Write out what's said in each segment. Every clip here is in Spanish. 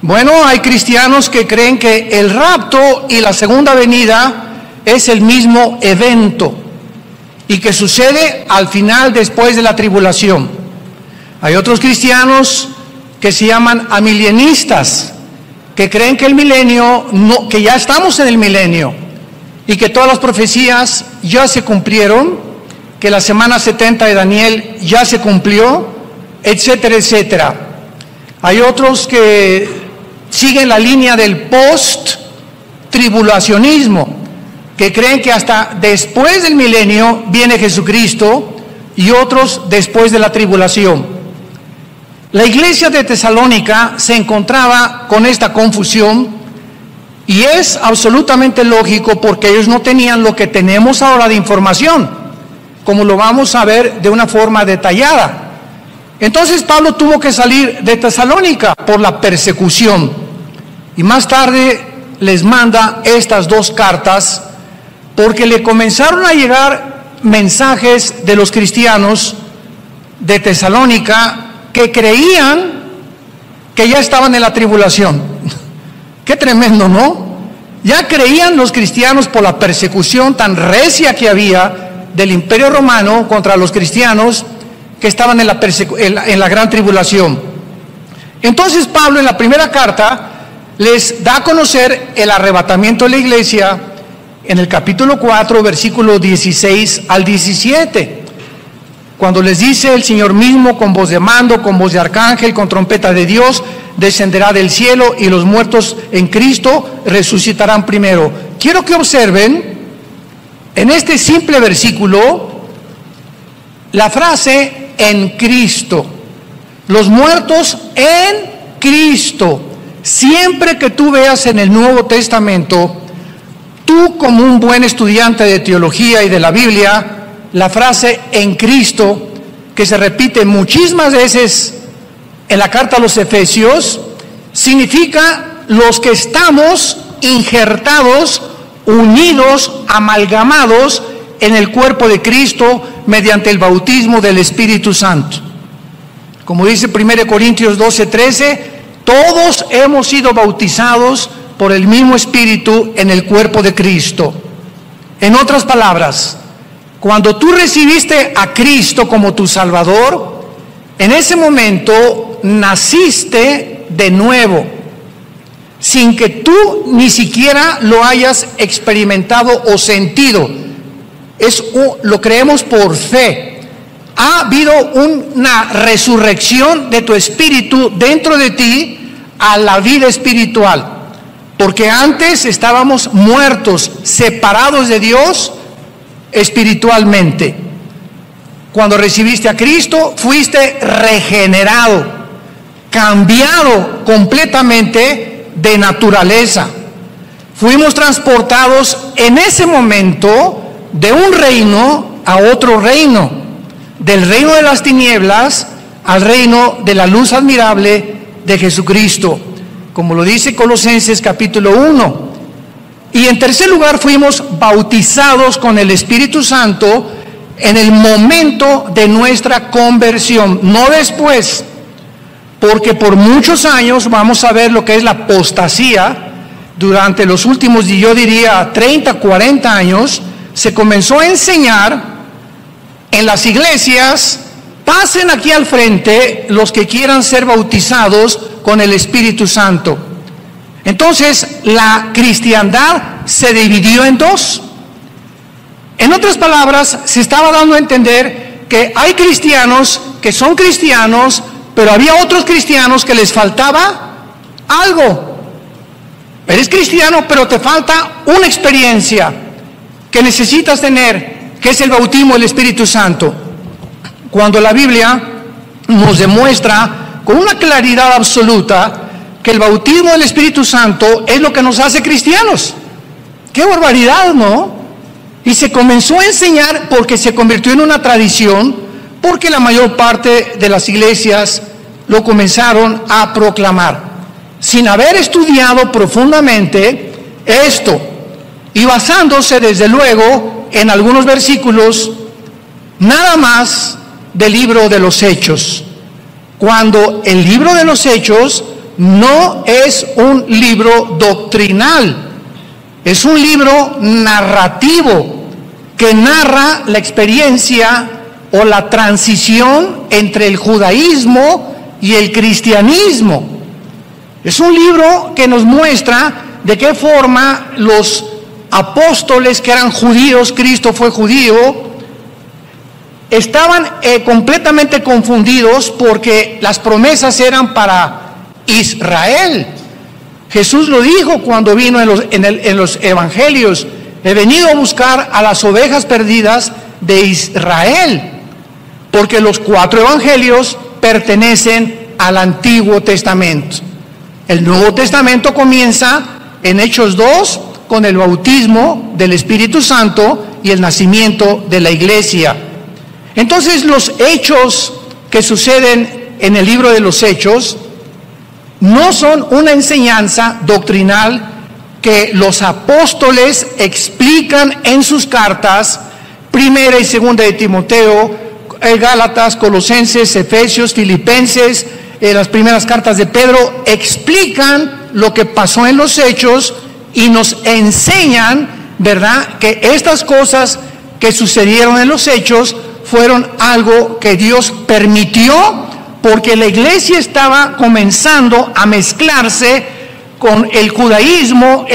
Bueno, hay cristianos que creen que el rapto y la segunda venida es el mismo evento y que sucede al final después de la tribulación. Hay otros cristianos que se llaman amilienistas, que creen que el milenio, que ya estamos en el milenio y que todas las profecías ya se cumplieron, que la semana 70 de Daniel ya se cumplió, etcétera, etcétera. Hay otros que siguen la línea del post-tribulacionismo, que creen que hasta después del milenio viene Jesucristo, y otros después de la tribulación. La iglesia de Tesalónica se encontraba con esta confusión, y es absolutamente lógico porque ellos no tenían lo que tenemos ahora de información, como lo vamos a ver de una forma detallada. Entonces Pablo tuvo que salir de Tesalónica por la persecución, y más tarde les manda estas dos cartas porque le comenzaron a llegar mensajes de los cristianos de Tesalónica que creían que ya estaban en la tribulación. Qué tremendo, ¿no? Ya creían los cristianos por la persecución tan recia que había del Imperio Romano contra los cristianos que estaban en la gran tribulación. Entonces Pablo en la primera carta les da a conocer el arrebatamiento de la iglesia en el capítulo 4, versículo 16 al 17, cuando les dice: el Señor mismo con voz de mando, con voz de arcángel, con trompeta de Dios, descenderá del cielo, y los muertos en Cristo resucitarán primero. Quiero que observen en este simple versículo la frase en Cristo. Los muertos en Cristo. Siempre que tú veas en el Nuevo Testamento, tú como un buen estudiante de teología y de la Biblia, la frase en Cristo, que se repite muchísimas veces en la carta a los Efesios, significa los que estamos injertados, unidos, amalgamados en el cuerpo de Cristo mediante el bautismo del Espíritu Santo. Como dice 1 Corintios 12:13, todos hemos sido bautizados por el mismo Espíritu en el cuerpo de Cristo. En otras palabras, cuando tú recibiste a Cristo como tu Salvador, en ese momento naciste de nuevo, sin que tú ni siquiera lo hayas experimentado o sentido. Lo creemos por fe. Ha habido una resurrección de tu espíritu dentro de ti a la vida espiritual, porque antes estábamos muertos, separados de Dios espiritualmente. Cuando recibiste a Cristo, fuiste regenerado, cambiado completamente de naturaleza. Fuimos transportados en ese momento de un reino a otro reino, del reino de las tinieblas al reino de la luz admirable de Jesucristo, como lo dice Colosenses capítulo 1. Y en tercer lugar, fuimos bautizados con el Espíritu Santo en el momento de nuestra conversión, no después, porque por muchos años vamos a ver lo que es la apostasía. Durante los últimos, yo diría 30, 40 años, se comenzó a enseñar en las iglesias: pasen aquí al frente los que quieran ser bautizados con el Espíritu Santo. Entonces la cristiandad se dividió en dos. En otras palabras, se estaba dando a entender que hay cristianos que son cristianos, pero había otros cristianos que les faltaba algo. Eres cristiano, pero te falta una experiencia que necesitas tener, que es el bautismo del Espíritu Santo. Cuando la Biblia nos demuestra con una claridad absoluta que el bautismo del Espíritu Santo es lo que nos hace cristianos. ¡Qué barbaridad!, ¿no? Y se comenzó a enseñar porque se convirtió en una tradición, porque la mayor parte de las iglesias lo comenzaron a proclamar, sin haber estudiado profundamente esto, y basándose desde luego en algunos versículos nada más del libro de los Hechos, cuando el libro de los Hechos no es un libro doctrinal, es un libro narrativo que narra la experiencia o la transición entre el judaísmo y el cristianismo. Es un libro que nos muestra de qué forma los apóstoles que eran judíos, Cristo fue judío, estaban completamente confundidos porque las promesas eran para Israel. Jesús lo dijo cuando vino en los evangelios: he venido a buscar a las ovejas perdidas de Israel, porque los 4 evangelios pertenecen al Antiguo Testamento. El Nuevo Testamento comienza en Hechos 2 con el bautismo del Espíritu Santo y el nacimiento de la iglesia. Entonces, los hechos que suceden en el libro de los Hechos no son una enseñanza doctrinal que los apóstoles explican en sus cartas, primera y segunda de Timoteo, Gálatas, Colosenses, Efesios, Filipenses, las primeras cartas de Pedro, explican lo que pasó en los hechos y nos enseñan, ¿verdad?, que estas cosas que sucedieron en los hechos fueron algo que Dios permitió, porque la iglesia estaba comenzando a mezclarse con el judaísmo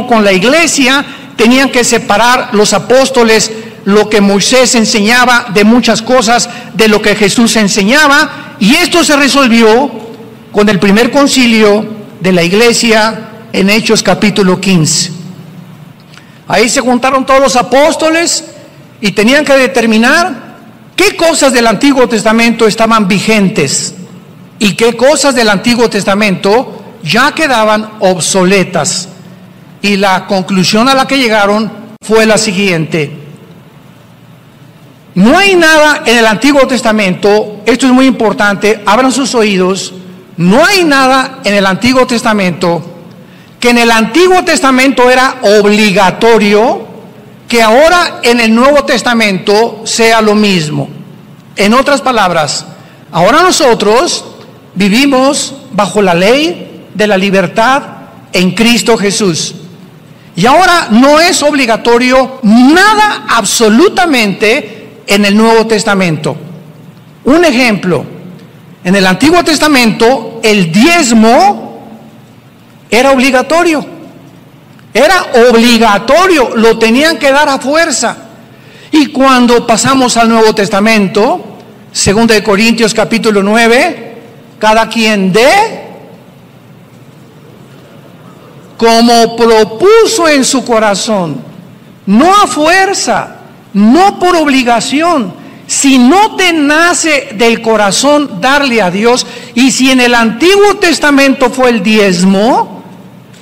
con la iglesia. Tenían que separar los apóstoles lo que Moisés enseñaba de muchas cosas de lo que Jesús enseñaba, y esto se resolvió con el primer concilio de la iglesia en Hechos capítulo 15. Ahí se juntaron todos los apóstoles y tenían que determinar qué cosas del Antiguo Testamento estaban vigentes y qué cosas del Antiguo Testamento ya quedaban obsoletas. Y la conclusión a la que llegaron fue la siguiente: no hay nada en el Antiguo Testamento, esto es muy importante, abran sus oídos, no hay nada en el Antiguo Testamento que en el Antiguo Testamento era obligatorio, que ahora en el Nuevo Testamento sea lo mismo. En otras palabras, ahora nosotros vivimos bajo la ley de la libertad en Cristo Jesús. Y ahora no es obligatorio nada absolutamente en el Nuevo Testamento. Un ejemplo: en el Antiguo Testamento el diezmo era obligatorio, lo tenían que dar a fuerza. Y cuando pasamos al Nuevo Testamento, 2 de Corintios capítulo 9, cada quien dé como propuso en su corazón, no a fuerza, no por obligación. Si no te nace del corazón darle a Dios, y si en el Antiguo Testamento fue el diezmo,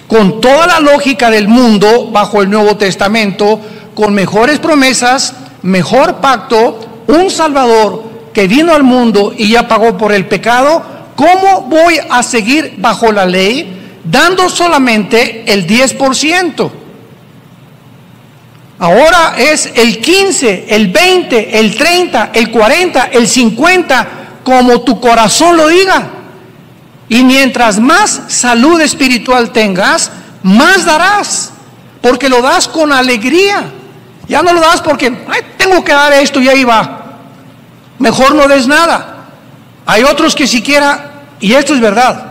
con toda la lógica del mundo, bajo el Nuevo Testamento, con mejores promesas, mejor pacto, un Salvador que vino al mundo y ya pagó por el pecado, ¿cómo voy a seguir bajo la ley dando solamente el 10%? Ahora es el 15, el 20, el 30, el 40, el 50, como tu corazón lo diga. Y mientras más salud espiritual tengas, más darás, porque lo das con alegría. Ya no lo das porque tengo que dar esto y ahí va. Mejor no des nada. Hay otros que siquiera, y esto es verdad,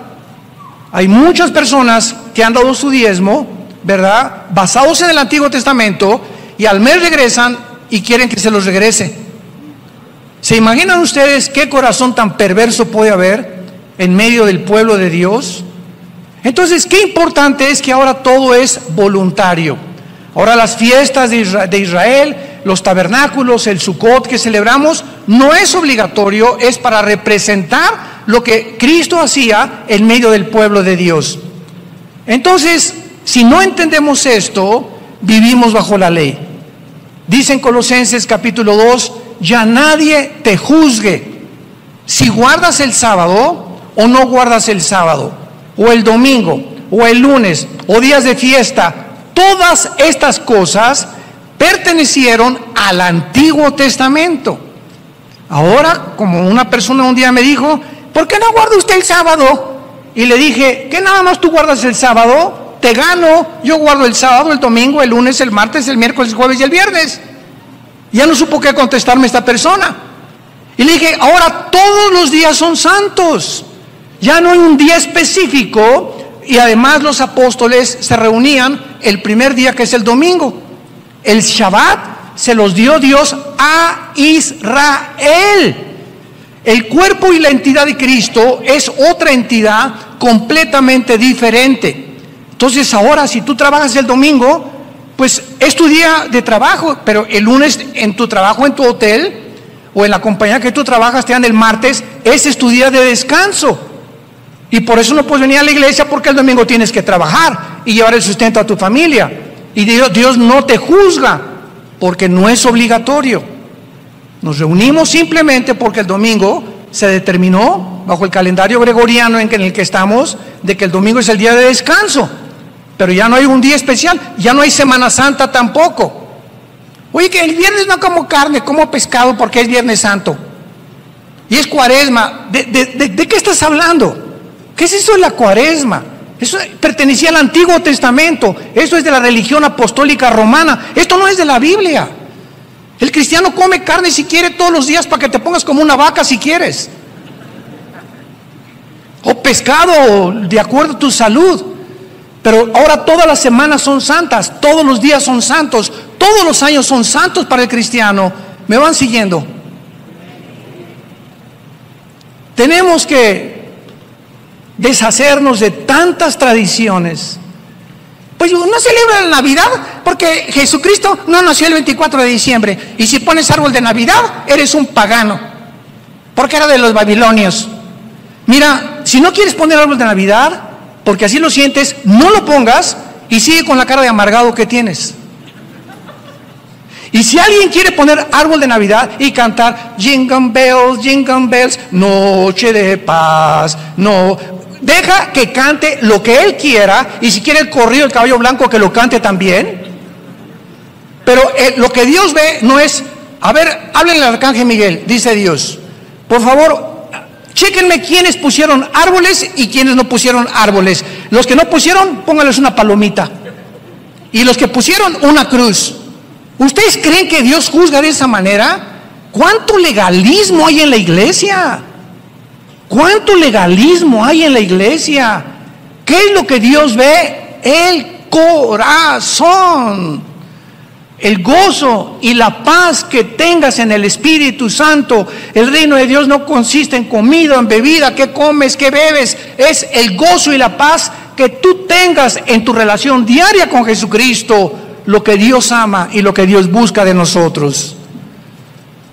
hay muchas personas que han dado su diezmo, ¿verdad?, basados en el Antiguo Testamento, y al mes regresan y quieren que se los regrese. ¿Se imaginan ustedes qué corazón tan perverso puede haber en medio del pueblo de Dios? Entonces, qué importante es que ahora todo es voluntario. Ahora las fiestas de Israel, los tabernáculos, el Sukkot que celebramos, no es obligatorio, es para representar lo que Cristo hacía en medio del pueblo de Dios. Entonces, si no entendemos esto, vivimos bajo la ley. Dice en Colosenses capítulo 2, ya nadie te juzgue si guardas el sábado o no guardas el sábado, o el domingo, o el lunes, o días de fiesta. Todas estas cosas pertenecieron al Antiguo Testamento. Ahora, como una persona un día me dijo, ¿por qué no guarda usted el sábado? y le dije, ¿qué nada más tú guardas el sábado? Te gano, yo guardo el sábado, el domingo, el lunes, el martes, el miércoles, el jueves y el viernes. Ya no supo qué contestarme esta persona. Y le dije, ahora todos los días son santos. Ya no hay un día específico, y además los apóstoles se reunían el primer día, que es el domingo. El Shabbat se los dio Dios a Israel. El cuerpo y la entidad de Cristo es otra entidad completamente diferente. Entonces ahora, si tú trabajas el domingo, pues es tu día de trabajo, pero el lunes en tu trabajo, en tu hotel o en la compañía que tú trabajas, te dan el martes, ese es tu día de descanso. Y por eso no puedes venir a la iglesia, porque el domingo tienes que trabajar y llevar el sustento a tu familia. Y Dios no te juzga, porque no es obligatorio. Nos reunimos simplemente porque el domingo se determinó bajo el calendario gregoriano en el que estamos, de que el domingo es el día de descanso. Pero ya no hay un día especial, ya no hay Semana Santa tampoco. Oye, que el viernes no como carne, como pescado porque es Viernes Santo. Y es Cuaresma. ¿De qué estás hablando? ¿Qué es eso de la Cuaresma? Eso pertenecía al Antiguo Testamento. Eso es de la religión apostólica romana. Esto no es de la Biblia. El cristiano come carne si quiere todos los días para que te pongas como una vaca si quieres. O pescado, de acuerdo a tu salud. Pero ahora todas las semanas son santas, todos los días son santos, todos los años son santos para el cristiano. ¿Me van siguiendo? Tenemos que deshacernos de tantas tradiciones. Pues no celebra la Navidad porque Jesucristo no nació el 24 de diciembre. Y si pones árbol de Navidad, eres un pagano, porque era de los babilonios. Mira, si no quieres poner árbol de Navidad, porque así lo sientes, no lo pongas y sigue con la cara de amargado que tienes. Y si alguien quiere poner árbol de Navidad y cantar jingle bells, noche de paz, no, deja que cante lo que él quiera, y si quiere el corrido del caballo blanco, que lo cante también. Pero lo que Dios ve no es, a ver, háblenle al arcángel Miguel, dice Dios, por favor, chéquenme quiénes pusieron árboles y quiénes no pusieron árboles. Los que no pusieron, pónganles una palomita. Y los que pusieron, una cruz. ¿Ustedes creen que Dios juzga de esa manera? ¿Cuánto legalismo hay en la iglesia? ¿Cuánto legalismo hay en la iglesia? ¿Qué es lo que Dios ve? El corazón. El gozo y la paz que tengas en el Espíritu Santo. El reino de Dios no consiste en comida, en bebida, qué comes, qué bebes. Es el gozo y la paz que tú tengas en tu relación diaria con Jesucristo, lo que Dios ama y lo que Dios busca de nosotros.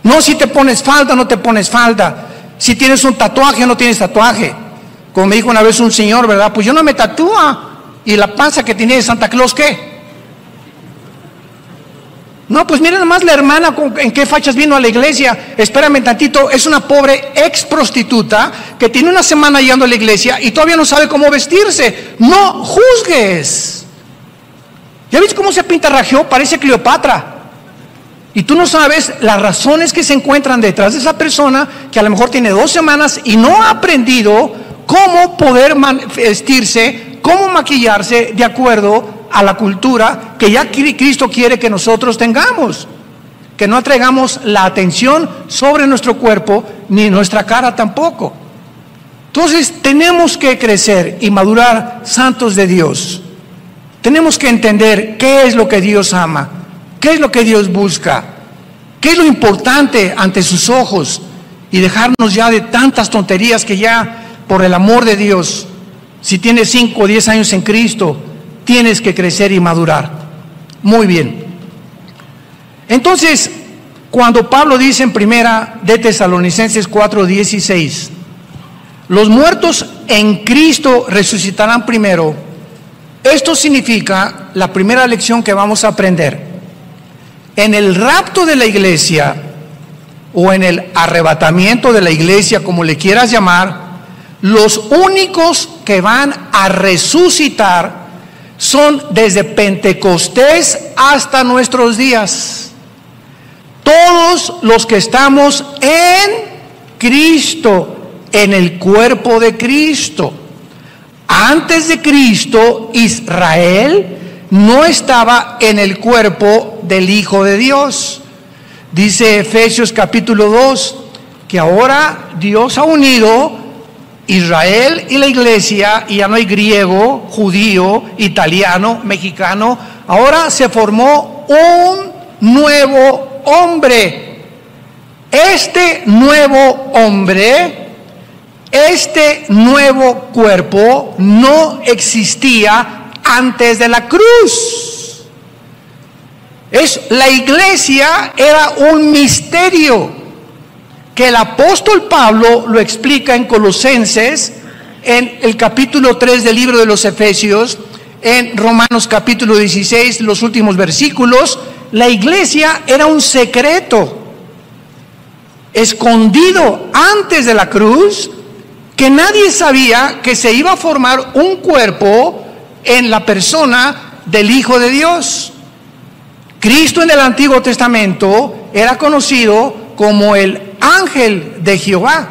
No si te pones falda o no te pones falda, si tienes un tatuaje o no tienes tatuaje. Como me dijo una vez un señor, ¿verdad? Pues yo no me tatúa. ¿Y la panza que tenía de Santa Claus qué? No, pues miren nomás la hermana en qué fachas vino a la iglesia. Espérame tantito, es una pobre ex prostituta que tiene una semana llegando a la iglesia y todavía no sabe cómo vestirse. No juzgues. ¿Ya viste cómo se pintarrajeó? Parece Cleopatra. Y tú no sabes las razones que se encuentran detrás de esa persona, que a lo mejor tiene 2 semanas y no ha aprendido cómo poder vestirse, cómo maquillarse de acuerdo a la cultura que ya Cristo quiere que nosotros tengamos. Que no atraigamos la atención sobre nuestro cuerpo, ni nuestra cara tampoco. Entonces tenemos que crecer y madurar santos de Dios. Tenemos que entender qué es lo que Dios ama, qué es lo que Dios busca, qué es lo importante ante sus ojos, y dejarnos ya de tantas tonterías que ya, por el amor de Dios, si tienes 5 o 10 años en Cristo, tienes que crecer y madurar. Muy bien. Entonces, cuando Pablo dice en primera de Tesalonicenses 4:16, los muertos en Cristo resucitarán primero, esto significa la primera lección que vamos a aprender. En el rapto de la iglesia, o en el arrebatamiento de la iglesia, como le quieras llamar, los únicos que van a resucitar son desde Pentecostés hasta nuestros días. Todos los que estamos en Cristo, en el cuerpo de Cristo. antes de Cristo, Israel no estaba en el cuerpo del Hijo de Dios. Dice Efesios capítulo 2, que ahora Dios ha unido Israel y la iglesia, y ya no hay griego, judío, italiano, mexicano. Ahora se formó un nuevo hombre. Este nuevo hombre, este nuevo cuerpo no existía antes de la cruz. La iglesia era un misterio que el apóstol Pablo lo explica en Colosenses, en el capítulo 3 del libro de los Efesios, en Romanos capítulo 16, los últimos versículos. La iglesia era un secreto escondido antes de la cruz, que nadie sabía que se iba a formar un cuerpo en la persona del Hijo de Dios. Cristo en el Antiguo Testamento era conocido como el ángel de Jehová,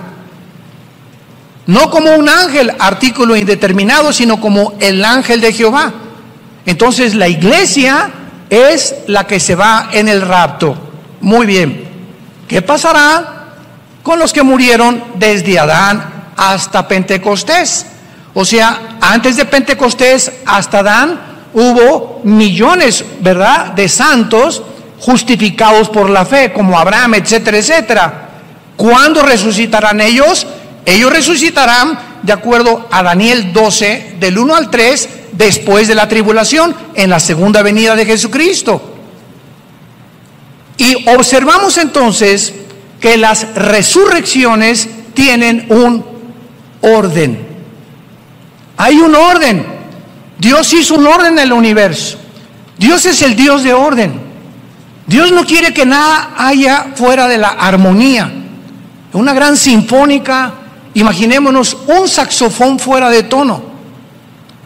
no como un ángel artículo indeterminado, sino como el ángel de Jehová. Entonces la iglesia es la que se va en el rapto. Muy bien, ¿qué pasará con los que murieron desde Adán hasta Pentecostés? O sea, antes de Pentecostés hasta Adán hubo millones, ¿verdad?, de santos justificados por la fe, como Abraham, etcétera, etcétera. ¿Cuándo resucitarán ellos? Ellos resucitarán, de acuerdo a Daniel 12, del 1 al 3, después de la tribulación, en la segunda venida de Jesucristo. Y observamos entonces que las resurrecciones tienen un orden. Hay un orden. Dios hizo un orden en el universo. Dios es el Dios de orden. Dios no quiere que nada haya fuera de la armonía. Una gran sinfónica, imaginémonos un saxofón fuera de tono,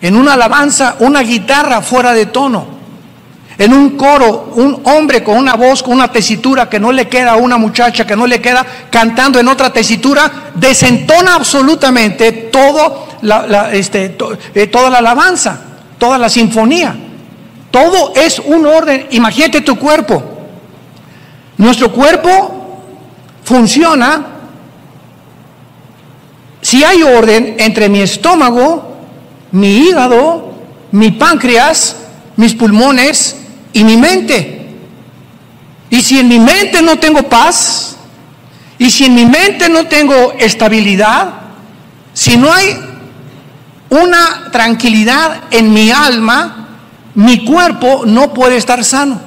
en una alabanza una guitarra fuera de tono, en un coro un hombre con una voz, con una tesitura que no le queda, a una muchacha que no le queda, cantando en otra tesitura, desentona absolutamente toda la alabanza, toda la sinfonía. Todo es un orden. Imagínate tu cuerpo. Nuestro cuerpo funciona si hay orden entre mi estómago, mi hígado, mi páncreas, mis pulmones y mi mente. Y si en mi mente no tengo paz, y si en mi mente no tengo estabilidad, si no hay una tranquilidad en mi alma, mi cuerpo no puede estar sano.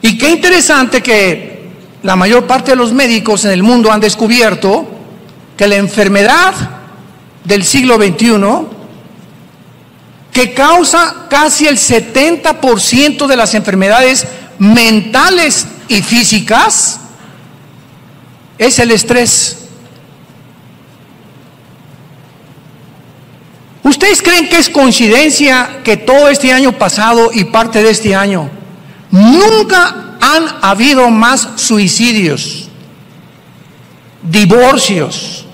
Y qué interesante que la mayor parte de los médicos en el mundo han descubierto que la enfermedad del siglo XXI, que causa casi el 70% de las enfermedades mentales y físicas, es el estrés. ¿Ustedes creen que es coincidencia que todo este año pasado y parte de este año nunca han habido más suicidios, divorcios,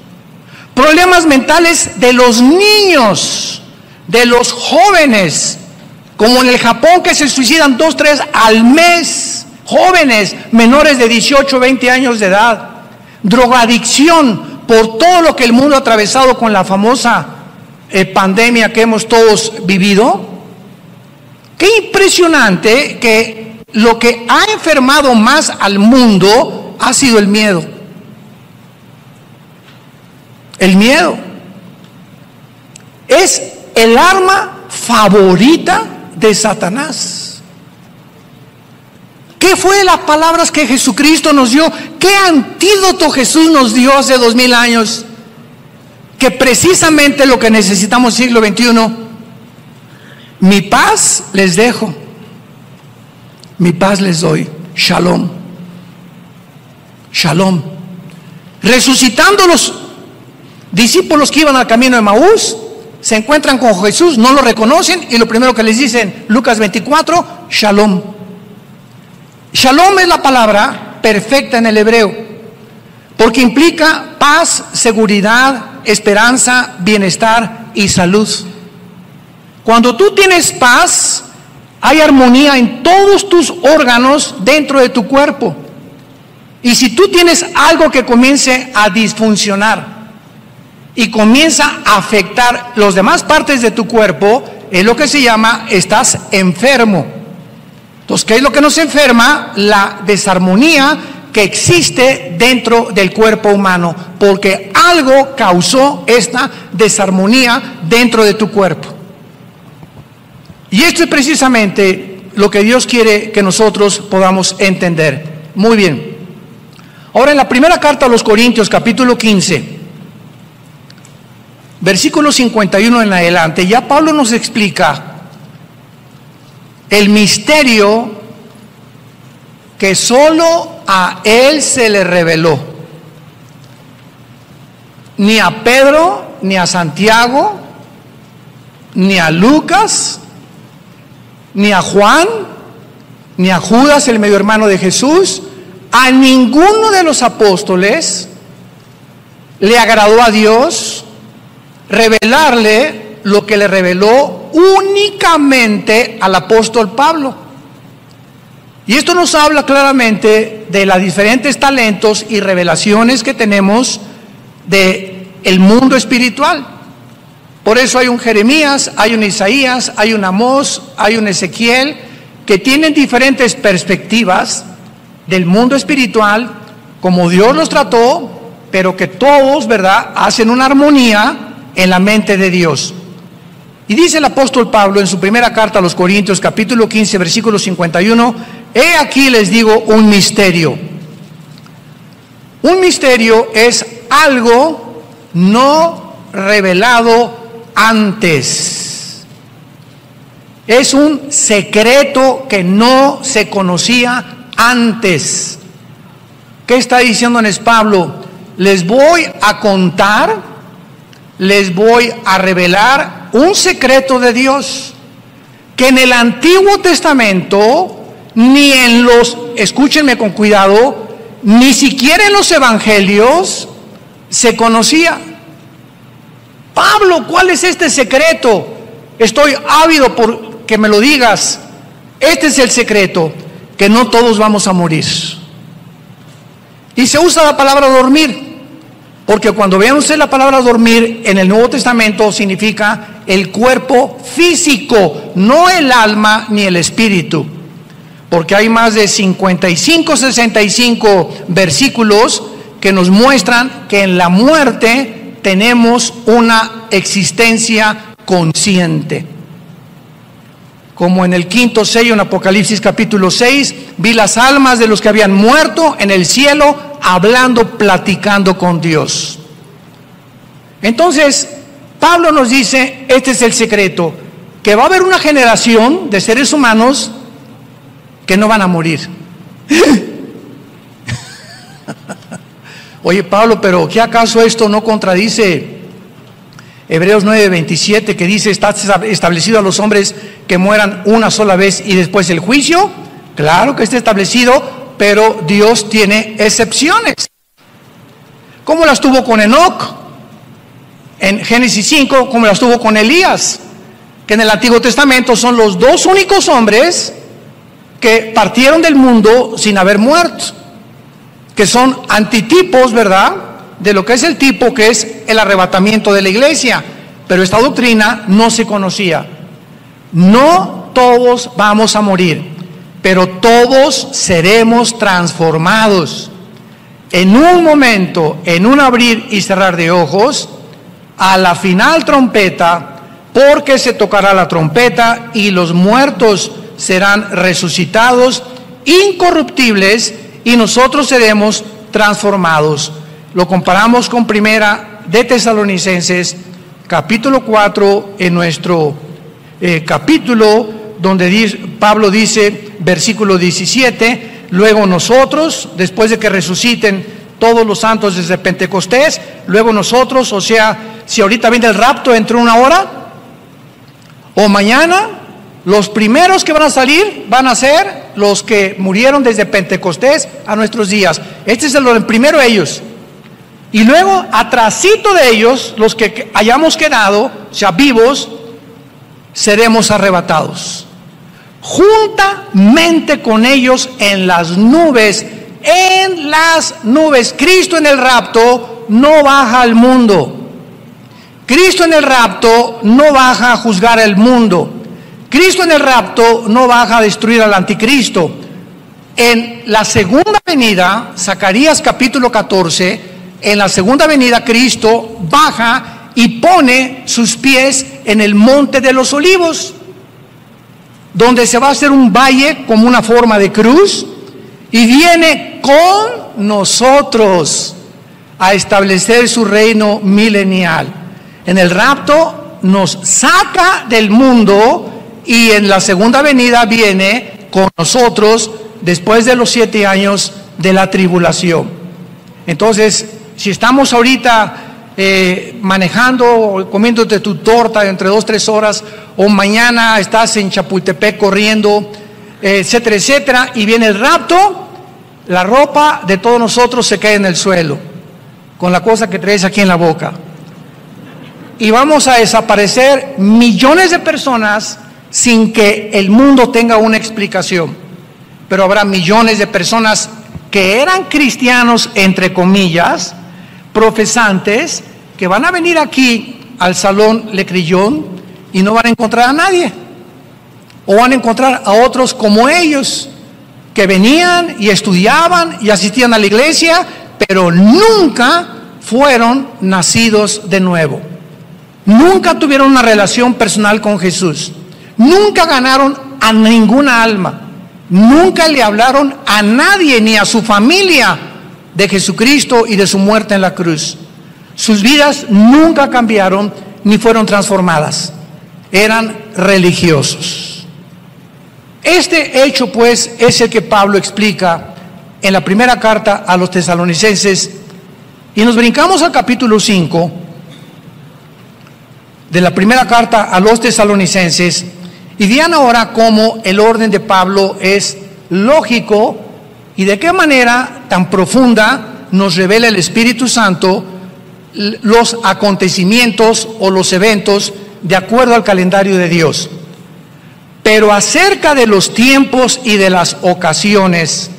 problemas mentales de los niños, de los jóvenes, como en el Japón, que se suicidan 2, 3 al mes, jóvenes menores de 18, 20 años de edad, drogadicción, por todo lo que el mundo ha atravesado con la famosa pandemia que hemos todos vivido? Qué impresionante que lo que ha enfermado más al mundo ha sido el miedo. El miedo es el arma favorita de Satanás. ¿Qué fue las palabras que Jesucristo nos dio? ¿Qué antídoto Jesús nos dio hace 2000 años? Que precisamente lo que necesitamos en el siglo XXI: mi paz les dejo, mi paz les doy. Shalom. Shalom. Resucitando los discípulos que iban al camino de Maús, se encuentran con Jesús, no lo reconocen, y lo primero que les dicen, Lucas 24, Shalom. Shalom es la palabra perfecta en el hebreo, porque implica paz, seguridad, esperanza, bienestar y salud. Cuando tú tienes paz, hay armonía en todos tus órganos dentro de tu cuerpo. Y si tú tienes algo que comience a disfuncionar y comienza a afectar las demás partes de tu cuerpo, es lo que se llama, estás enfermo. Entonces, ¿qué es lo que nos enferma? La desarmonía que existe dentro del cuerpo humano, porque algo causó esta desarmonía dentro de tu cuerpo. Y esto es precisamente lo que Dios quiere que nosotros podamos entender. Muy bien. Ahora, en la primera carta a los Corintios, capítulo 15, versículo 51 en adelante, ya Pablo nos explica el misterio que solo a él se le reveló. Ni a Pedro, ni a Santiago, ni a Lucas, ni a Juan, ni a Judas, el medio hermano de Jesús, a ninguno de los apóstoles le agradó a Dios revelarle lo que le reveló únicamente al apóstol Pablo. Y esto nos habla claramente de los diferentes talentos y revelaciones que tenemos del mundo espiritual. Por eso hay un Jeremías, hay un Isaías, hay un Amós, hay un Ezequiel, que tienen diferentes perspectivas del mundo espiritual, como Dios los trató, pero que todos, ¿verdad?, hacen una armonía en la mente de Dios. Y dice el apóstol Pablo en su primera carta a los Corintios, capítulo 15, versículo 51, he aquí les digo un misterio. Un misterio es algo no revelado antes. Es un secreto que no se conocía antes. ¿Qué está diciéndoles Pablo? Les voy a contar, les voy a revelar un secreto de Dios que en el Antiguo Testamento ni en los, escúchenme con cuidado, ni siquiera en los evangelios se conocía. Pablo, ¿cuál es este secreto? Estoy ávido por que me lo digas. Este es el secreto, que no todos vamos a morir. Y se usa la palabra dormir, porque cuando vean ustedes la palabra dormir en el Nuevo Testamento significa el cuerpo físico, no el alma ni el espíritu, porque hay más de 55, 65 versículos que nos muestran que en la muerte tenemos una existencia consciente. Como en el quinto sello en Apocalipsis capítulo 6, vi las almas de los que habían muerto en el cielo hablando, platicando con Dios. Entonces, Pablo nos dice, este es el secreto, que va a haber una generación de seres humanos que no van a morir. Oye, Pablo, pero ¿qué acaso esto no contradice Hebreos 9:27, que dice, está establecido a los hombres que mueran una sola vez y después el juicio? Claro que está establecido, pero Dios tiene excepciones. ¿Cómo las tuvo con Enoc en Génesis 5? ¿Cómo las tuvo con Elías? Que en el Antiguo Testamento son los dos únicos hombres que partieron del mundo sin haber muerto, que son antitipos, ¿verdad?, de lo que es el tipo que es el arrebatamiento de la iglesia. Pero esta doctrina no se conocía. No todos vamos a morir, pero todos seremos transformados en un momento, en un abrir y cerrar de ojos, a la final trompeta, porque se tocará la trompeta y los muertos serán resucitados incorruptibles y nosotros seremos transformados. Lo comparamos con Primera de Tesalonicenses, capítulo 4, en nuestro capítulo, donde Pablo dice, versículo 17, luego nosotros, después de que resuciten todos los santos desde Pentecostés, luego nosotros, o sea, si ahorita viene el rapto entre una hora, o mañana, los primeros que van a salir van a ser los que murieron desde Pentecostés a nuestros días. Este es el primero ellos. Y luego, atrasito de ellos, los que hayamos quedado, o sea, vivos, seremos arrebatados, juntamente con ellos en las nubes. En las nubes. Cristo en el rapto no baja al mundo. Cristo en el rapto no baja a juzgar el mundo. Cristo en el rapto no baja a destruir al anticristo. En la segunda venida, Zacarías capítulo 14, en la segunda venida Cristo baja y pone sus pies en el monte de los olivos, donde se va a hacer un valle como una forma de cruz, y viene con nosotros a establecer su reino milenial. En el rapto nos saca del mundo, y en la segunda venida viene con nosotros después de los 7 años de la tribulación. Entonces, si estamos ahorita manejando o comiéndote tu torta entre 2-3 horas, o mañana estás en Chapultepec corriendo, etcétera, etcétera, y viene el rapto, la ropa de todos nosotros se cae en el suelo, con la cosa que traes aquí en la boca. Y vamos a desaparecer millones de personas sin que el mundo tenga una explicación. Pero habrá millones de personas que eran cristianos, entre comillas, profesantes, que van a venir aquí al Salón Le Crillon y no van a encontrar a nadie. O van a encontrar a otros como ellos, que venían y estudiaban y asistían a la iglesia, pero nunca fueron nacidos de nuevo. Nunca tuvieron una relación personal con Jesús. Nunca ganaron a ninguna alma. Nunca le hablaron a nadie, ni a su familia, de Jesucristo y de su muerte en la cruz. Sus vidas nunca cambiaron ni fueron transformadas. Eran religiosos. Este hecho, pues, es el que Pablo explica en la primera carta a los tesalonicenses. Y nos brincamos al capítulo 5 de la primera carta a los tesalonicenses, y vean ahora cómo el orden de Pablo es lógico y de qué manera tan profunda nos revela el Espíritu Santo los acontecimientos o los eventos de acuerdo al calendario de Dios. Pero acerca de los tiempos y de las ocasiones,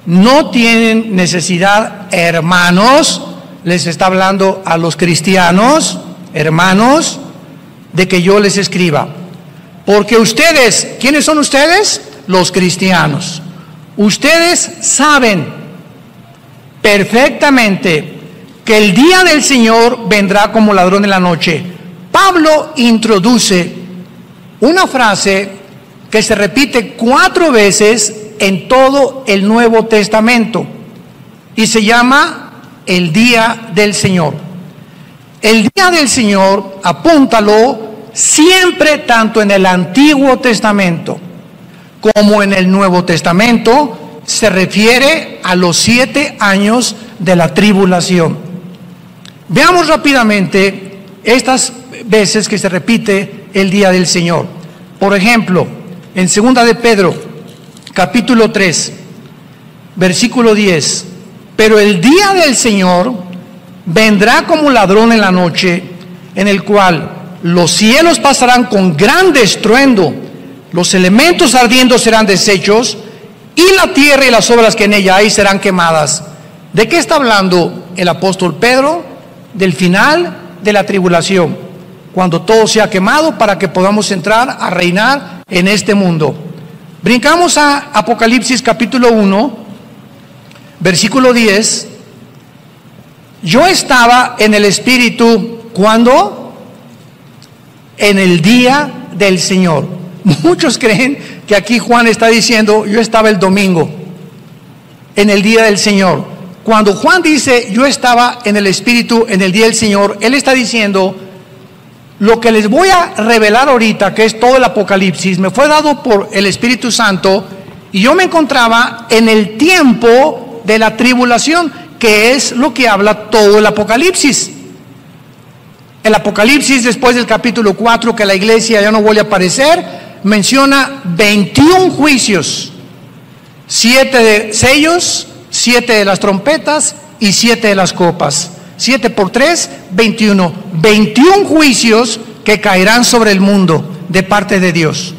no tienen necesidad, hermanos, les está hablando a los cristianos, hermanos, de que yo les escriba. Porque ustedes, ¿quiénes son ustedes? Los cristianos. Ustedes saben perfectamente que el día del Señor vendrá como ladrón en la noche. Pablo introduce una frase que se repite 4 veces en todo el Nuevo Testamento y se llama el día del Señor. El día del Señor, apúntalo, siempre tanto en el Antiguo Testamento como en el Nuevo Testamento se refiere a los 7 años de la tribulación. Veamos rápidamente estas veces que se repite el día del Señor. Por ejemplo, en 2 de Pedro, capítulo 3, versículo 10. Pero el día del Señor vendrá como ladrón en la noche, en el cual los cielos pasarán con gran estruendo, los elementos ardiendo serán deshechos, y la tierra y las obras que en ella hay serán quemadas. ¿De qué está hablando el apóstol Pedro? Del final de la tribulación, cuando todo sea quemado para que podamos entrar a reinar en este mundo. Brincamos a Apocalipsis capítulo 1, versículo 10. Yo estaba en el Espíritu, ¿cuándo? En el día del Señor. Muchos creen que aquí Juan está diciendo, yo estaba el domingo, en el día del Señor. Cuando Juan dice, yo estaba en el Espíritu en el día del Señor, él está diciendo, lo que les voy a revelar ahorita, que es todo el Apocalipsis, me fue dado por el Espíritu Santo, y yo me encontraba en el tiempo de la tribulación, que es lo que habla todo el Apocalipsis. El Apocalipsis, después del capítulo 4, que la iglesia ya no vuelve a aparecer, menciona 21 juicios, 7 de sellos, 7 de las trompetas y 7 de las copas. 7 por 3, 21. 21 juicios que caerán sobre el mundo de parte de Dios.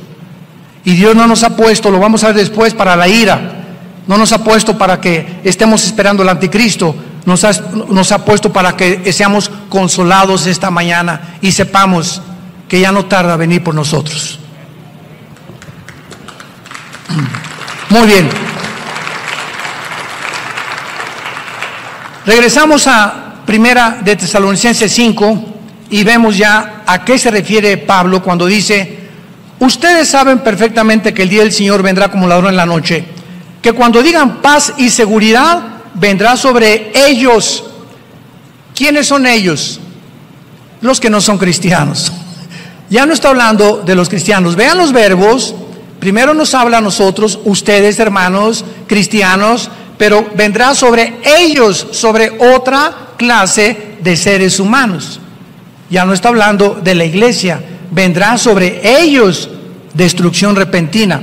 Y Dios no nos ha puesto, lo vamos a ver después, para la ira. No nos ha puesto para que estemos esperando al anticristo. Nos ha puesto para que seamos consolados esta mañana y sepamos que ya no tarda venir por nosotros. Muy bien. Regresamos a Primera de Tesalonicenses 5 y vemos ya a qué se refiere Pablo cuando dice: ustedes saben perfectamente que el día del Señor vendrá como ladrón en la noche, que cuando digan paz y seguridad, vendrá sobre ellos. ¿Quiénes son ellos? Los que no son cristianos. Ya no está hablando de los cristianos. Vean los verbos. Primero nos habla a nosotros, ustedes hermanos cristianos, pero vendrá sobre ellos, sobre otra clase de seres humanos. Ya no está hablando de la iglesia. Vendrá sobre ellos destrucción repentina.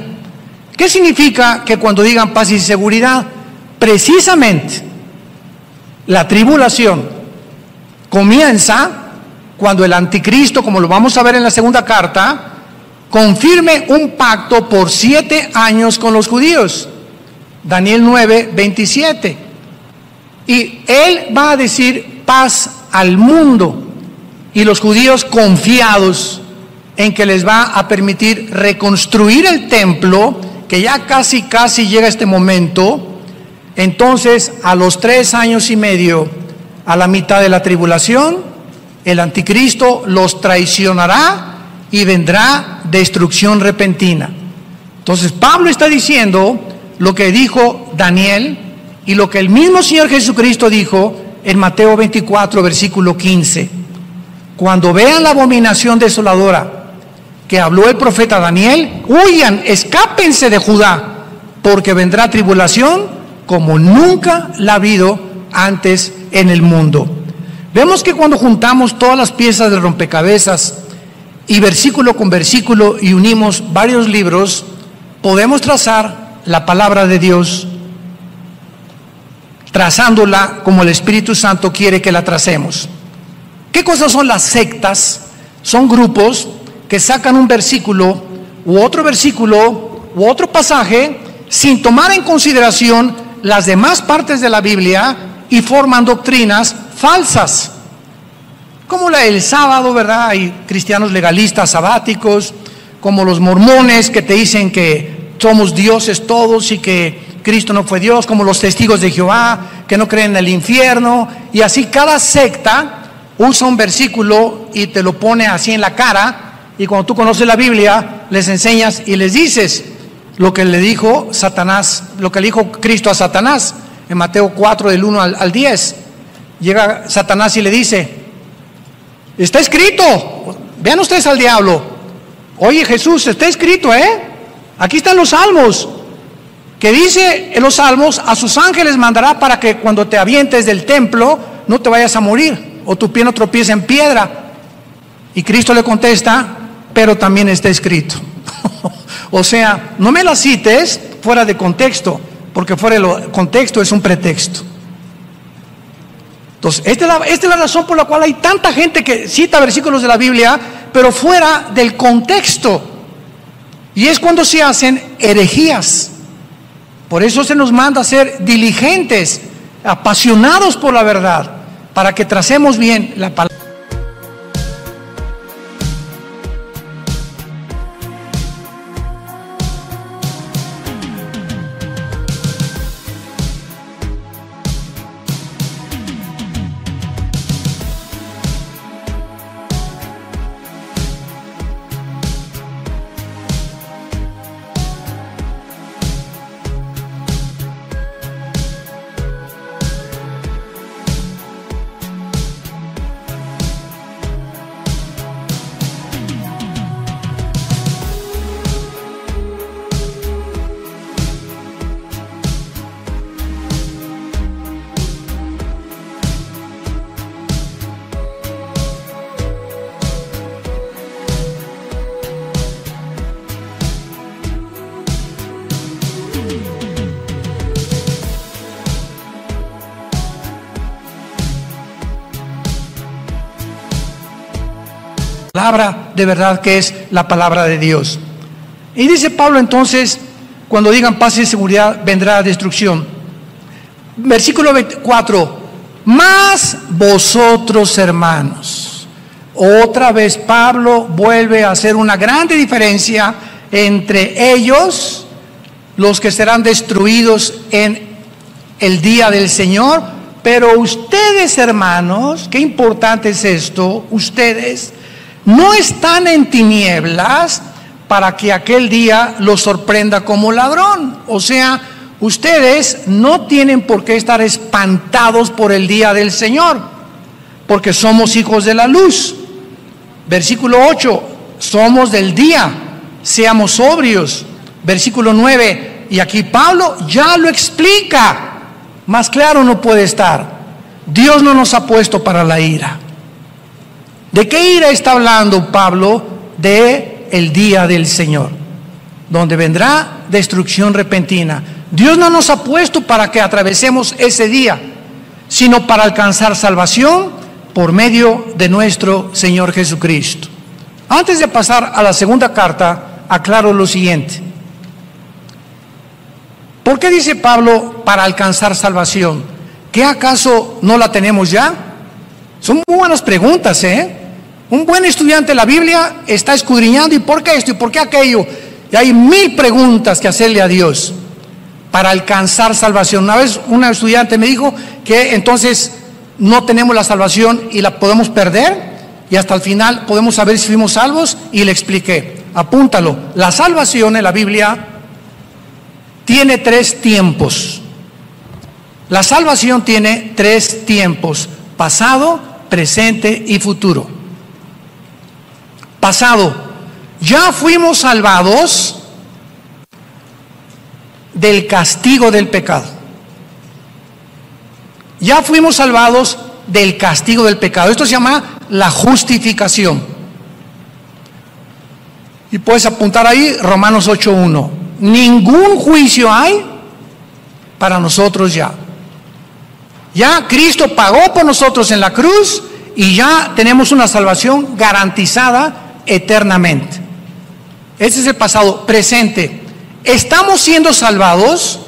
¿Qué significa que cuando digan paz y seguridad? Precisamente la tribulación comienza cuando el anticristo, como lo vamos a ver en la segunda carta, confirme un pacto por 7 años con los judíos. Daniel 9, 27. Y él va a decir paz al mundo, y los judíos, confiados en que les va a permitir reconstruir el templo, que ya casi llega este momento. Entonces, a los 3 años y medio, a la mitad de la tribulación, el anticristo los traicionará y vendrá destrucción repentina. Entonces Pablo está diciendo lo que dijo Daniel y lo que el mismo Señor Jesucristo dijo en Mateo 24, versículo 15. Cuando vean la abominación desoladora que habló el profeta Daniel, huyan, escápense de Judá, porque vendrá tribulación como nunca la ha habido antes en el mundo. Vemos que cuando juntamos todas las piezas del rompecabezas y versículo con versículo y unimos varios libros, podemos trazar la palabra de Dios, trazándola como el Espíritu Santo quiere que la tracemos. ¿Qué cosas son las sectas? Son grupos que sacan un versículo u otro pasaje sin tomar en consideración las demás partes de la Biblia y forman doctrinas falsas, como la del sábado, ¿verdad? Hay cristianos legalistas sabáticos, como los mormones que te dicen que somos dioses todos y que Cristo no fue Dios, como los testigos de Jehová que no creen en el infierno, y así cada secta usa un versículo y te lo pone así en la cara, y cuando tú conoces la Biblia les enseñas y les dices lo que le dijo Satanás, lo que le dijo Cristo a Satanás en Mateo 4 del 1 al 10. Llega Satanás y le dice: está escrito. Vean ustedes al diablo: oye Jesús, está escrito, aquí están los salmos, que dice en los salmos: a sus ángeles mandará para que cuando te avientes del templo no te vayas a morir, o tu pie no tropiece en piedra. Y Cristo le contesta: pero también está escrito. O sea, no me la cites fuera de contexto, porque fuera de contexto es un pretexto. Entonces, esta es la razón por la cual hay tanta gente que cita versículos de la Biblia, pero fuera del contexto. Y es cuando se hacen herejías. Por eso se nos manda a ser diligentes, apasionados por la verdad, para que tracemos bien la palabra. palabra de verdad que es la palabra de Dios. Y dice Pablo entonces, cuando digan paz y seguridad, vendrá destrucción. Versículo 24, mas vosotros, hermanos. Otra vez Pablo vuelve a hacer una grande diferencia entre ellos, los que serán destruidos en el día del Señor, pero ustedes, hermanos, qué importante es esto, ustedes no están en tinieblas para que aquel día los sorprenda como ladrón. O sea, ustedes no tienen por qué estar espantados por el día del Señor, porque somos hijos de la luz. Versículo 8, somos del día, seamos sobrios. Versículo 9, y aquí Pablo ya lo explica, más claro no puede estar. Dios no nos ha puesto para la ira. ¿De qué ira está hablando Pablo? De el día del Señor, donde vendrá destrucción repentina. Dios no nos ha puesto para que atravesemos ese día, sino para alcanzar salvación por medio de nuestro Señor Jesucristo. Antes de pasar a la segunda carta, aclaro lo siguiente. ¿Por qué dice Pablo para alcanzar salvación? ¿Qué acaso no la tenemos ya? Son muy buenas preguntas, ¿eh? Un buen estudiante de la Biblia está escudriñando, ¿y por qué esto? ¿Y por qué aquello? Y hay 1000 preguntas que hacerle a Dios para alcanzar salvación. Una vez una estudiante me dijo que entonces no tenemos la salvación y la podemos perder, y hasta el final podemos saber si fuimos salvos, y le expliqué, apúntalo, la salvación en la Biblia tiene 3 tiempos. La salvación tiene 3 tiempos: pasado, presente y futuro. Pasado, ya fuimos salvados del castigo del pecado. Ya fuimos salvados del castigo del pecado. Esto se llama la justificación. Y puedes apuntar ahí Romanos 8:1. Ningún juicio hay para nosotros ya. Ya Cristo pagó por nosotros en la cruz y ya tenemos una salvación garantizada eternamente. Ese es el pasado. Presente, estamos siendo salvados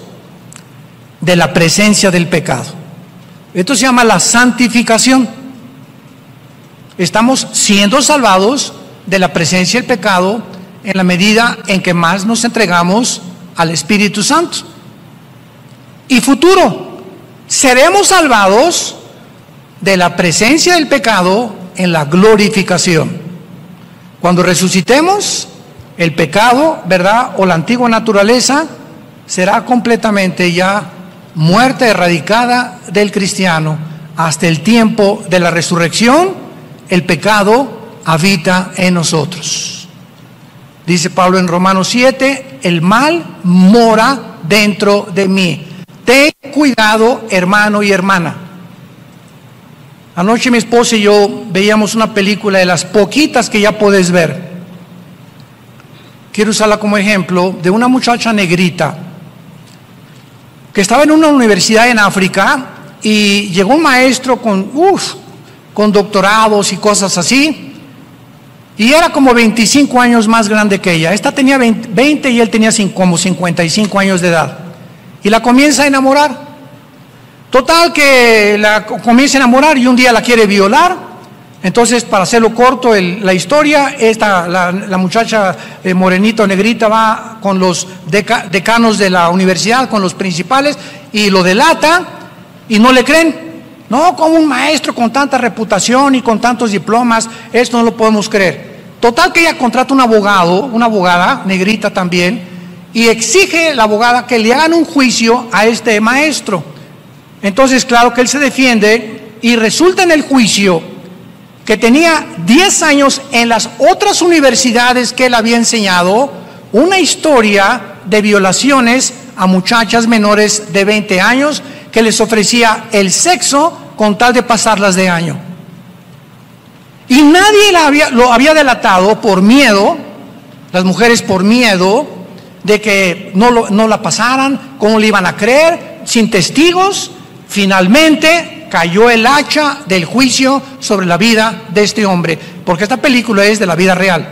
de la presencia del pecado. Esto se llama la santificación. Estamos siendo salvados de la presencia del pecado en la medida en que más nos entregamos al Espíritu Santo. Y futuro, seremos salvados de la presencia del pecado en la glorificación. Cuando resucitemos, el pecado, ¿verdad?, o la antigua naturaleza será completamente ya muerta, erradicada del cristiano. Hasta el tiempo de la resurrección, el pecado habita en nosotros. Dice Pablo en Romanos 7, el mal mora dentro de mí. Ten cuidado, hermano y hermana. Anoche mi esposa y yo veíamos una película de las poquitas que ya puedes ver. Quiero usarla como ejemplo de una muchacha negrita que estaba en una universidad en África y llegó un maestro con doctorados y cosas así, y era como 25 años más grande que ella. Esta tenía 20 y él tenía como 55 años de edad, y la comienza a enamorar. Total que la comienza a enamorar y un día la quiere violar. Entonces, para hacerlo corto la historia, la muchacha morenita o negrita va con los decanos de la universidad, con los principales, y lo delata y no le creen. No, como un maestro con tanta reputación y con tantos diplomas, esto no lo podemos creer. Total que ella contrata un abogado, una abogada negrita también, y exige la abogada que le hagan un juicio a este maestro. Entonces, claro que él se defiende y resulta en el juicio que tenía 10 años en las otras universidades que él había enseñado, una historia de violaciones a muchachas menores de 20 años que les ofrecía el sexo con tal de pasarlas de año. Y nadie lo había delatado por miedo, las mujeres por miedo de que no la pasaran, cómo le iban a creer, sin testigos. Finalmente cayó el hacha del juicio sobre la vida de este hombre. porque esta película es de la vida real.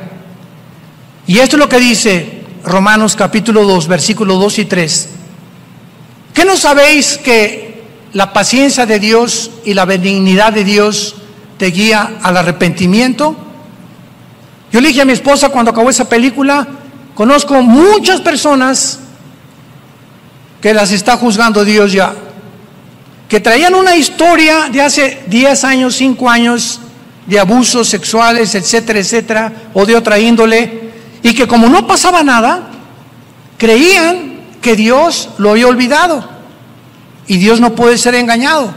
Y esto es lo que dice Romanos capítulo 2, versículos 2 y 3. ¿Qué no sabéis que la paciencia de Dios y la benignidad de Dios te guía al arrepentimiento? Yo le dije a mi esposa cuando acabó esa película, conozco muchas personas que las está juzgando Dios ya, que traían una historia de hace 10 años, 5 años, de abusos sexuales, etcétera, etcétera, o de otra índole, y que como no pasaba nada, creían que Dios lo había olvidado, y Dios no puede ser engañado.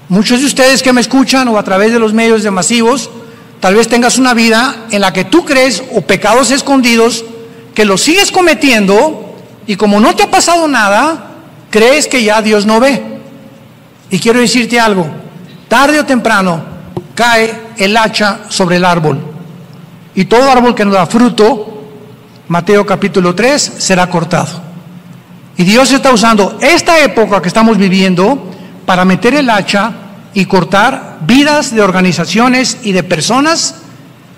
Muchos de ustedes que me escuchan o a través de los medios de masivos, tal vez tengas una vida en la que tú crees, o pecados escondidos, que los sigues cometiendo, y como no te ha pasado nada, crees que ya Dios no ve. Y quiero decirte algo, tarde o temprano cae el hacha sobre el árbol, y todo árbol que no da fruto, Mateo capítulo 3, será cortado. Y Dios está usando esta época que estamos viviendo para meter el hacha y cortar vidas de organizaciones y de personas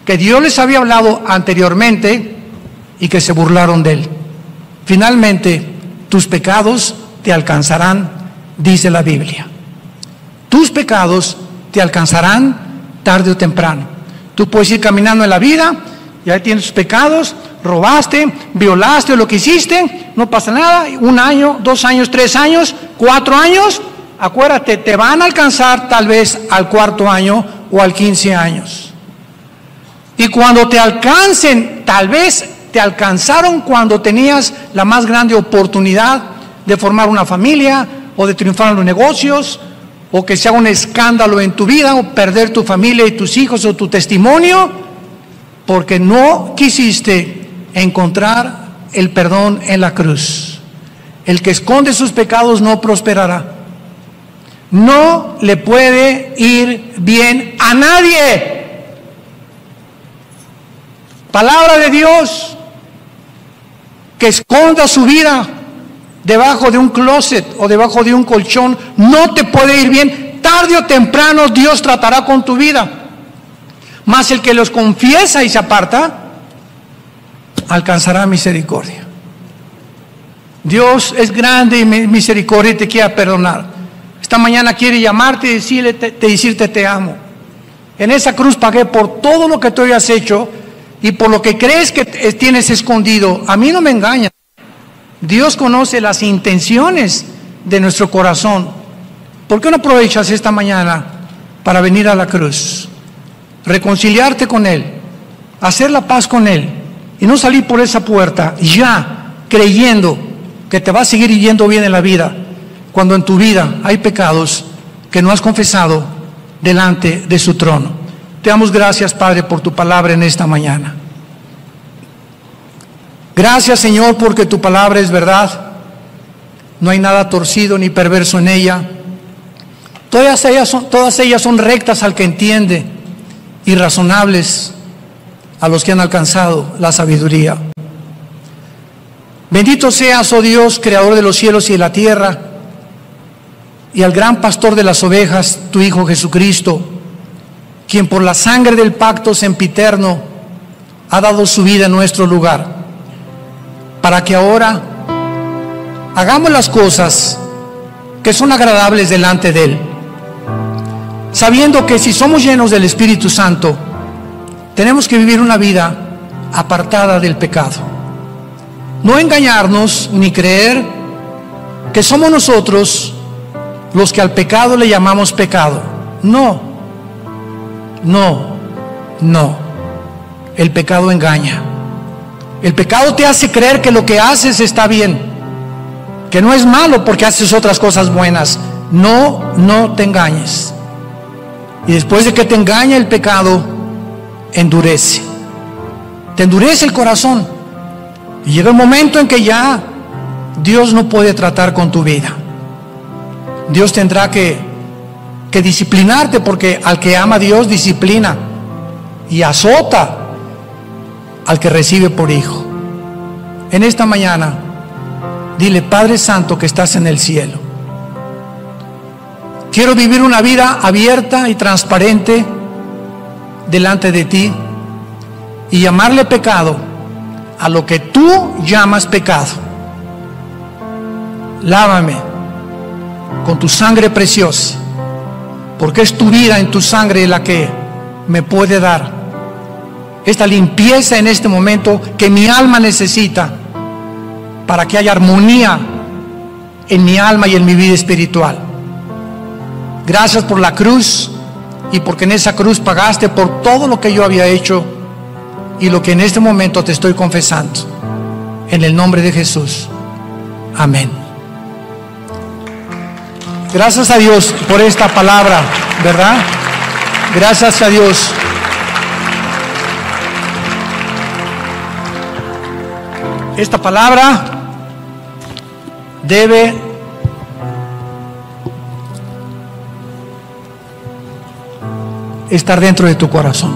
que Dios les había hablado anteriormente y que se burlaron de Él. Finalmente, tus pecados te alcanzarán, dice la Biblia. Tus pecados te alcanzarán tarde o temprano. Tú puedes ir caminando en la vida y ahí tienes tus pecados, robaste, violaste o lo que hiciste, no pasa nada, 1 año, 2 años, 3 años, 4 años, acuérdate, te van a alcanzar tal vez al 4.º año o al 15 años. Y cuando te alcancen, tal vez te alcanzaron cuando tenías la más grande oportunidad de formar una familia o de triunfar en los negocios, o que sea un escándalo en tu vida, o perder tu familia y tus hijos o tu testimonio, porque no quisiste encontrar el perdón en la cruz. El que esconde sus pecados no prosperará. No le puede ir bien a nadie. Palabra de Dios, que esconda su vida debajo de un closet o debajo de un colchón, no te puede ir bien. Tarde o temprano Dios tratará con tu vida. Mas el que los confiesa y se aparta, alcanzará misericordia. Dios es grande y misericordia y te quiere perdonar. Esta mañana quiere llamarte y decirte te amo. En esa cruz pagué por todo lo que tú hayas hecho y por lo que crees que tienes escondido. A mí no me engaña. Dios conoce las intenciones de nuestro corazón. ¿Por qué no aprovechas esta mañana para venir a la cruz, reconciliarte con Él, hacer la paz con Él y no salir por esa puerta ya creyendo que te va a seguir yendo bien en la vida, cuando en tu vida hay pecados que no has confesado delante de su trono? Te damos gracias, Padre, por tu palabra en esta mañana. Gracias, Señor, porque tu palabra es verdad. No hay nada torcido ni perverso en ella. Todas ellas son rectas al que entiende y razonables a los que han alcanzado la sabiduría. Bendito seas, oh Dios, creador de los cielos y de la tierra, y al gran pastor de las ovejas, tu Hijo Jesucristo, quien por la sangre del pacto sempiterno ha dado su vida en nuestro lugar, para que ahora hagamos las cosas que son agradables delante de Él, sabiendo que si somos llenos del Espíritu Santo, tenemos que vivir una vida apartada del pecado. No engañarnos ni creer que somos nosotros los que al pecado le llamamos pecado. No, no, no. El pecado engaña. El pecado te hace creer que lo que haces está bien, que no es malo porque haces otras cosas buenas. No te engañes. Y después de que te engaña el pecado, endurece. Te endurece el corazón. Y llega un momento en que ya Dios no puede tratar con tu vida. Dios tendrá que disciplinarte, porque al que ama a Dios disciplina y azota al que recibe por hijo. En esta mañana, dile: Padre Santo que estás en el cielo, quiero vivir una vida abierta y transparente delante de ti y llamarle pecado a lo que tú llamas pecado. Lávame con tu sangre preciosa, porque es tu vida en tu sangre la que me puede dar esta limpieza en este momento que mi alma necesita para que haya armonía en mi alma y en mi vida espiritual. Gracias por la cruz y porque en esa cruz pagaste por todo lo que yo había hecho y lo que en este momento te estoy confesando. En el nombre de Jesús. Amén. Gracias a Dios por esta palabra, ¿verdad? Gracias a Dios. Esta palabra debe estar dentro de tu corazón.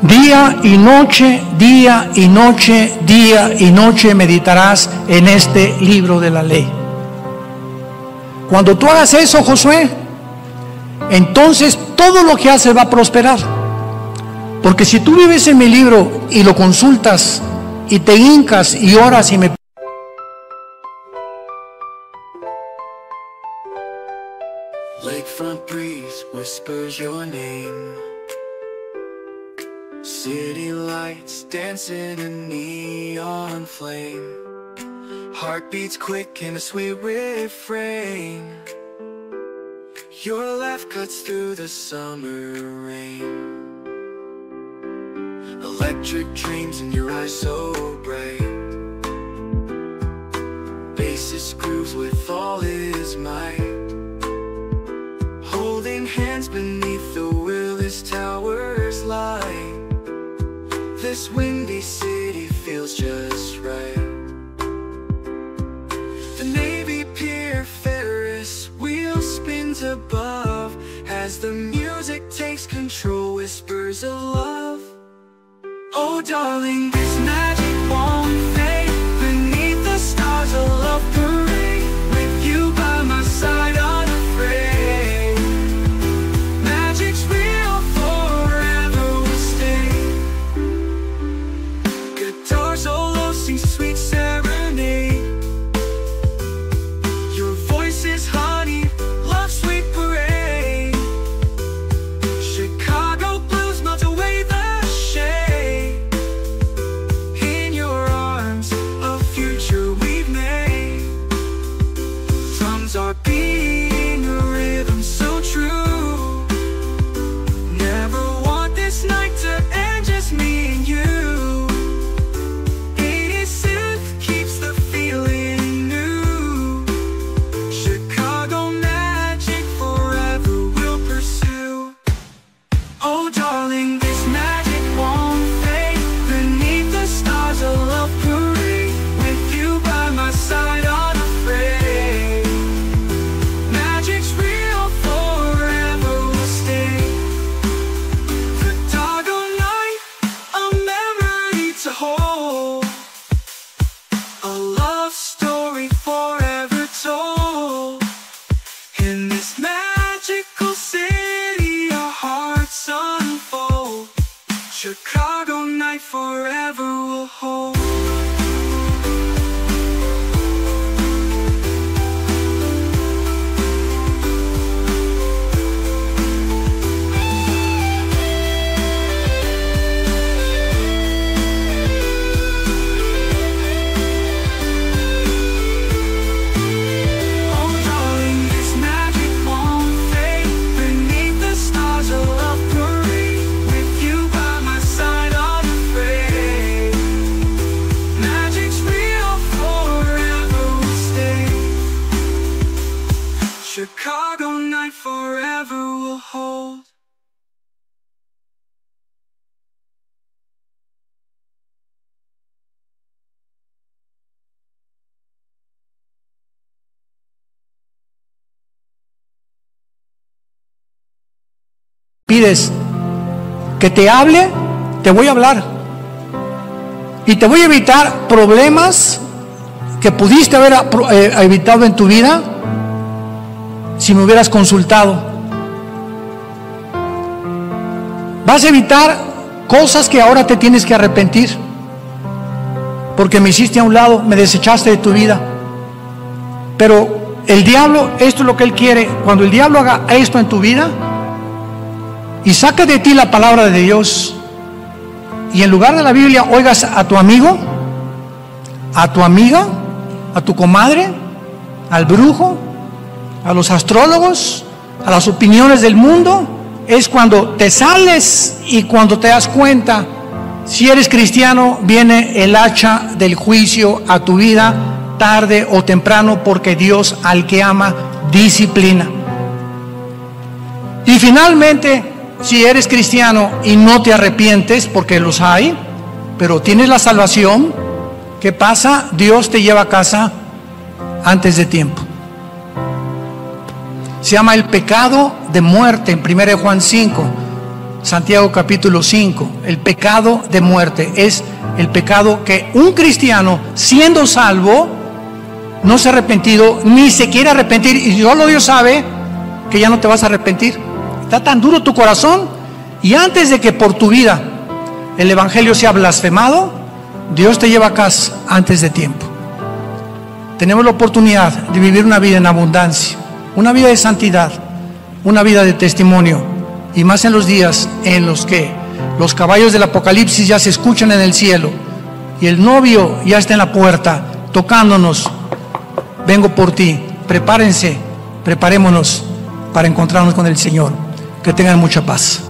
Día y noche, día y noche, día y noche meditarás en este libro de la ley. Cuando tú hagas eso, Josué, entonces todo lo que haces va a prosperar. Porque si tú vives en mi libro y lo consultas y te hincas y oras y me... Lakefront breeze whispers your name. City lights dancing in neon flame. Heartbeats quick in a sweet refrain. Your laugh cuts through the summer rain. Electric dreams in your eyes so bright. Bassist grooves with all his might. Holding hands beneath the Willis Towers light. This windy city feels just right. The Navy Pier Ferris wheel spins above as the music takes control, whispers of love. Oh darling, this magic won't fade. Beneath the stars a love parade. With you by my side unafraid. Magic's real, forever will stay. Guitar solo sings sweet serenade. Your voice is honey, love sweet parade. Chicago blues melt away the shade. In your arms, a future we've made. Drums are beating a rhythm so true. Never want this night to end, just me and you. 80s synth keeps the feeling new. Chicago magic forever will pursue. Oh darling, this magic won't fade. Beneath the stars a love parade. With you by my side unafraid. Magic's real, forever will stay. The doggone night, a memory to hold. A love story forever told. In this magical city our hearts unfold. Chicago night forever will hold. Oh darling, this magic won't fade. Beneath the stars a love parade. With you by my side unafraid. Magic's real, forever will stay. Chicago night forever will hold. Pides que te hable, te voy a hablar. Y te voy a evitar problemas que pudiste haber evitado en tu vida si me hubieras consultado. Vas a evitar cosas que ahora te tienes que arrepentir, porque me hiciste a un lado, me desechaste de tu vida. Pero el diablo, esto es lo que él quiere. Cuando el diablo haga esto en tu vida y saca de ti la palabra de Dios, y en lugar de la Biblia oigas a tu amigo, a tu amiga, a tu comadre, al brujo, a los astrólogos, a las opiniones del mundo, es cuando te sales y cuando te das cuenta. Si eres cristiano, viene el hacha del juicio a tu vida, tarde o temprano, porque Dios al que ama disciplina. Y finalmente, si eres cristiano y no te arrepientes, porque los hay, pero tienes la salvación, ¿qué pasa? Dios te lleva a casa antes de tiempo. Se llama el pecado de muerte en 1 Juan 5, Santiago capítulo 5. El pecado de muerte es el pecado que un cristiano, siendo salvo, no se ha arrepentido, ni se quiere arrepentir, y solo Dios sabe que ya no te vas a arrepentir. Está tan duro tu corazón, y antes de que por tu vida el evangelio sea blasfemado, Dios te lleva a casa antes de tiempo. Tenemos la oportunidad de vivir una vida en abundancia, una vida de santidad, una vida de testimonio, y más en los días en los que los caballos del Apocalipsis ya se escuchan en el cielo y el novio ya está en la puerta tocándonos. Vengo por ti. Prepárense, preparémonos para encontrarnos con el Señor. Que tengan mucha paz.